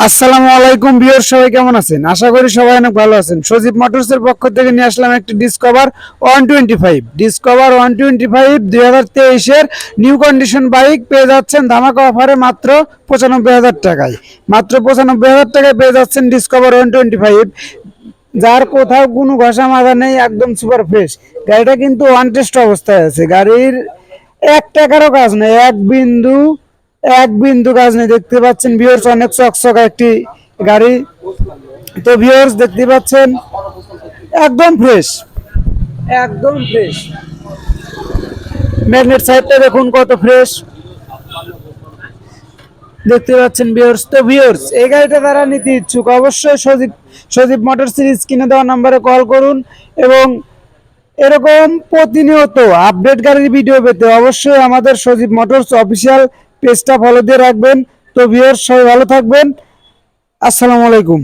আসসালামু আলাইকুম ভিউয়ার, সবাই কেমন আছেন? আশা করি সবাই অনেক ভালো আছেন। সজীব মোটরসের পক্ষ থেকে নিয়ে আসলাম একটি ডিসকভার 125। ডিসকভার 125 2023 এর নিউ কন্ডিশন বাইক পেয়ে যাচ্ছেন ধামাকা অফারে মাত্র 95,000 টাকায়। মাত্র 95,000 টাকায় পেয়ে যাচ্ছেন ডিসকভার 125, যার কোথাও কোনো ঘষা মাজা নেই, একদম সুপার ফ্রেশ। গাড়িটা কিন্তু ওয়ান টেস্ট অবস্থায় আছে। গাড়ির এক টাকারও কাজ নেই, এক বিন্দু কাজ নেই। দেখতে পাচ্ছেন ভিউয়ার্স, অনেক চকচকা একটি গাড়ি। তো ভিউয়ার্স দেখতে পাচ্ছেন একদম ফ্রেশ, একদম ফ্রেশ। ম্যাগনেট সাইডটা দেখুন কত ফ্রেশ, দেখতে পাচ্ছেন ভিউয়ার্স। তো ভিউয়ার্স, এই গাড়িটা যারা নিতে ইচ্ছুক অবশ্যই সজীব মোটরসের স্ক্রিনে দেওয়া নম্বরে কল করুন এবং এরকম প্রতিনিয়ত আপডেট গাড়ির ভিডিও পেতে অবশ্যই আমাদের সজীব মোটরস অফিসিয়াল পেজটা ফলো দিয়ে রাখবেন। তো ভিউয়ার্স, সবাই ভালো থাকবেন। আসসালামু আলাইকুম।